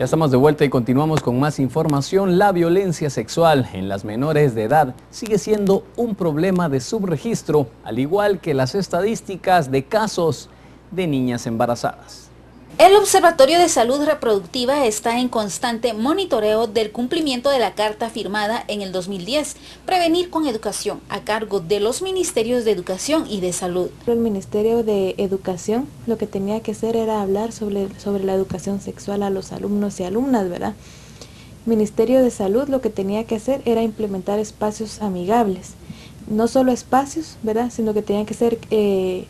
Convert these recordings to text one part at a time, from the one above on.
Ya estamos de vuelta y continuamos con más información. La violencia sexual en las menores de edad sigue siendo un problema de subregistro, al igual que las estadísticas de casos de niñas embarazadas. El Observatorio de Salud Reproductiva está en constante monitoreo del cumplimiento de la carta firmada en el 2010, Prevenir con Educación, a cargo de los Ministerios de Educación y de Salud. El Ministerio de Educación lo que tenía que hacer era hablar sobre la educación sexual a los alumnos y alumnas, ¿verdad? El Ministerio de Salud lo que tenía que hacer era implementar espacios amigables. No solo espacios, ¿verdad?, sino que tenían que ser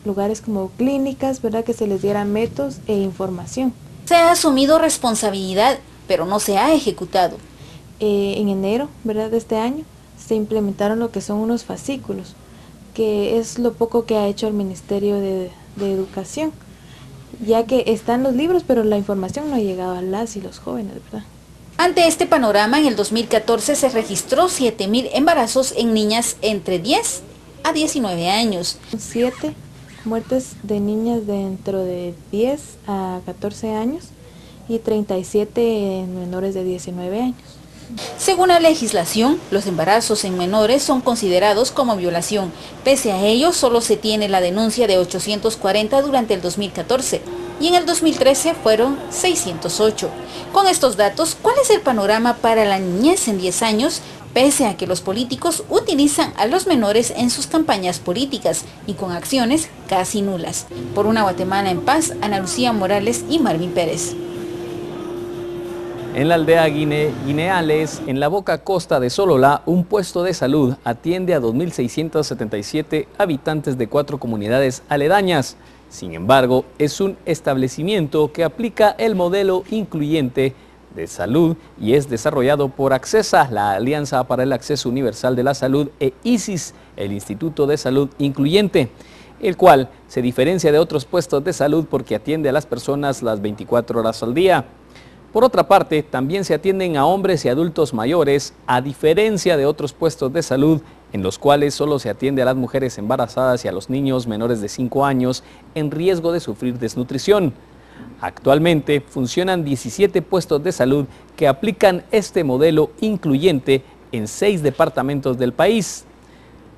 lugares como clínicas, ¿verdad?, que se les diera métodos e información. Se ha asumido responsabilidad, pero no se ha ejecutado. En enero, ¿verdad?, de este año se implementaron lo que son unos fascículos, que es lo poco que ha hecho el Ministerio de Educación, ya que están los libros, pero la información no ha llegado a las y los jóvenes, ¿verdad? Ante este panorama, en el 2014 se registró 7.000 embarazos en niñas entre 10 a 19 años. 7 muertes de niñas dentro de 10 a 14 años y 37 en menores de 19 años. Según la legislación, los embarazos en menores son considerados como violación. Pese a ello, solo se tiene la denuncia de 840 durante el 2014 y en el 2013 fueron 608. Con estos datos, ¿cuál es el panorama para la niñez en 10 años? Pese a que los políticos utilizan a los menores en sus campañas políticas y con acciones casi nulas. Por una Guatemala en paz, Ana Lucía Morales y Marvin Pérez. En la aldea Guineales, en la boca costa de Sololá, un puesto de salud atiende a 2.677 habitantes de 4 comunidades aledañas. Sin embargo, es un establecimiento que aplica el modelo incluyente de salud y es desarrollado por Accesa, la Alianza para el Acceso Universal de la Salud, e ISIS, el Instituto de Salud Incluyente, el cual se diferencia de otros puestos de salud porque atiende a las personas las 24 horas al día. Por otra parte, también se atienden a hombres y adultos mayores, a diferencia de otros puestos de salud en los cuales solo se atiende a las mujeres embarazadas y a los niños menores de 5 años en riesgo de sufrir desnutrición. Actualmente funcionan 17 puestos de salud que aplican este modelo incluyente en 6 departamentos del país.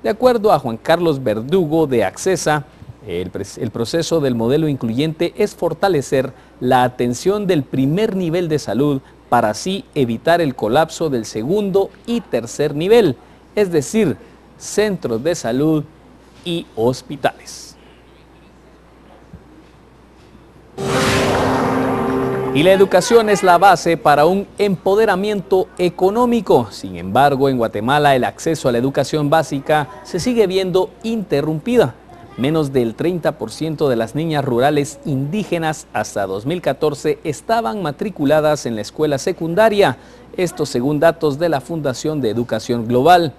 De acuerdo a Juan Carlos Verdugo de Accesa, el proceso del modelo incluyente es fortalecer la atención del primer nivel de salud para así evitar el colapso del segundo y tercer nivel, es decir, centros de salud y hospitales. Y la educación es la base para un empoderamiento económico. Sin embargo, en Guatemala el acceso a la educación básica se sigue viendo interrumpida. Menos del 30% de las niñas rurales indígenas hasta 2014 estaban matriculadas en la escuela secundaria, esto según datos de la Fundación de Educación Global.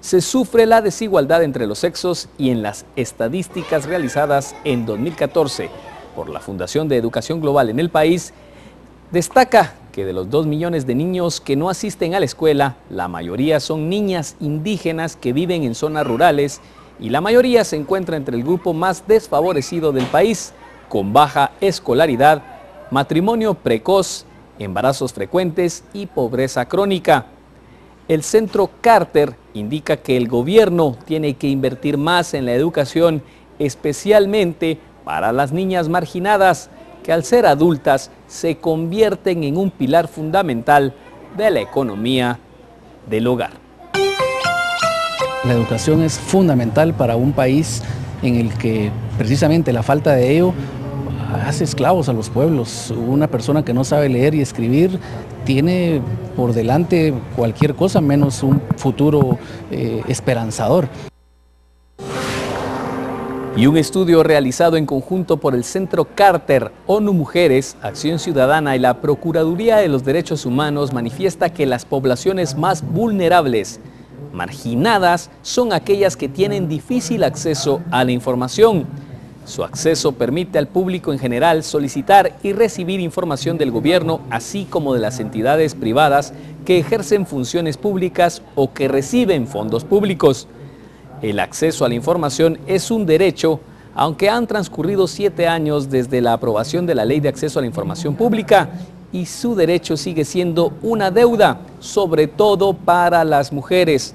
Se sufre la desigualdad entre los sexos y en las estadísticas realizadas en 2014 por la Fundación de Educación Global en el país, destaca que de los 2 millones de niños que no asisten a la escuela, la mayoría son niñas indígenas que viven en zonas rurales y la mayoría se encuentra entre el grupo más desfavorecido del país, con baja escolaridad, matrimonio precoz, embarazos frecuentes y pobreza crónica. El Centro Carter indica que el gobierno tiene que invertir más en la educación, especialmente para las niñas marginadas, que al ser adultas se convierten en un pilar fundamental de la economía del hogar. La educación es fundamental para un país en el que precisamente la falta de ello hace esclavos a los pueblos. Una persona que no sabe leer y escribir tiene por delante cualquier cosa menos un futuro esperanzador. Y un estudio realizado en conjunto por el Centro Carter, ONU Mujeres, Acción Ciudadana y la Procuraduría de los Derechos Humanos manifiesta que las poblaciones más vulnerables, marginadas, son aquellas que tienen difícil acceso a la información. Su acceso permite al público en general solicitar y recibir información del gobierno, así como de las entidades privadas que ejercen funciones públicas o que reciben fondos públicos. El acceso a la información es un derecho, aunque han transcurrido 7 años desde la aprobación de la Ley de Acceso a la Información Pública y su derecho sigue siendo una deuda, sobre todo para las mujeres.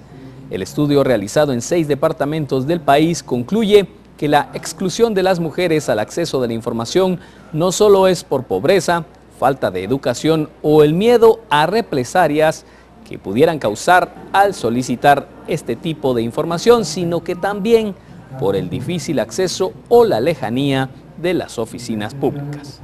El estudio realizado en 6 departamentos del país concluye que la exclusión de las mujeres al acceso de la información no solo es por pobreza, falta de educación o el miedo a represalias que pudieran causar al solicitar este tipo de información, sino que también por el difícil acceso o la lejanía de las oficinas públicas.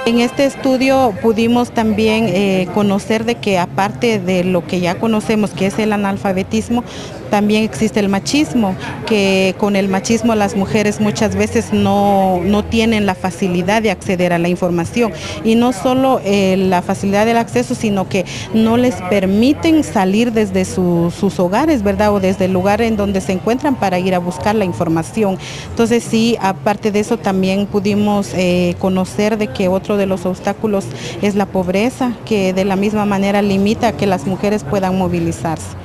En este estudio pudimos también conocer de que aparte de lo que ya conocemos, que es el analfabetismo, también existe el machismo, que con el machismo las mujeres muchas veces no tienen la facilidad de acceder a la información. Y no solo la facilidad del acceso, sino que no les permiten salir desde sus hogares, ¿verdad? O desde el lugar en donde se encuentran para ir a buscar la información. Entonces sí, aparte de eso también pudimos conocer de que otro de los obstáculos es la pobreza, que de la misma manera limita a que las mujeres puedan movilizarse.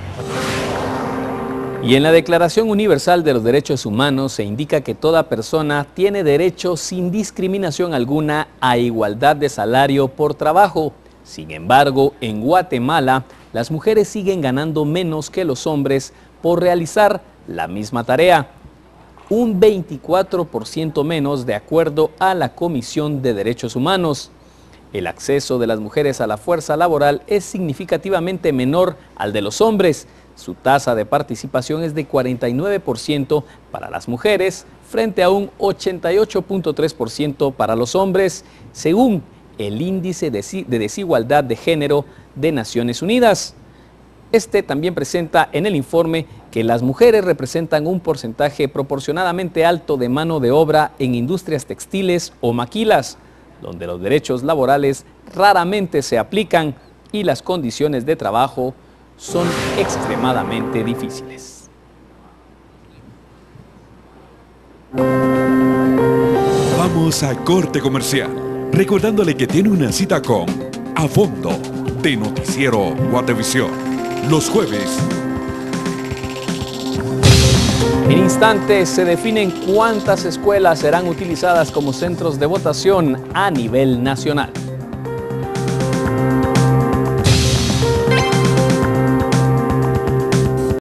Y en la Declaración Universal de los Derechos Humanos se indica que toda persona tiene derecho sin discriminación alguna a igualdad de salario por trabajo. Sin embargo, en Guatemala, las mujeres siguen ganando menos que los hombres por realizar la misma tarea. Un 24% menos de acuerdo a la Comisión de Derechos Humanos. El acceso de las mujeres a la fuerza laboral es significativamente menor al de los hombres. Su tasa de participación es de 49% para las mujeres frente a un 88.3% para los hombres, según el Índice de Desigualdad de Género de Naciones Unidas. Este también presenta en el informe que las mujeres representan un porcentaje proporcionadamente alto de mano de obra en industrias textiles o maquilas, donde los derechos laborales raramente se aplican y las condiciones de trabajo son extremadamente difíciles. Vamos a corte comercial, recordándole que tiene una cita con A Fondo de Noticiero Guatevisión, los jueves. En instantes se definen cuántas escuelas serán utilizadas como centros de votación a nivel nacional.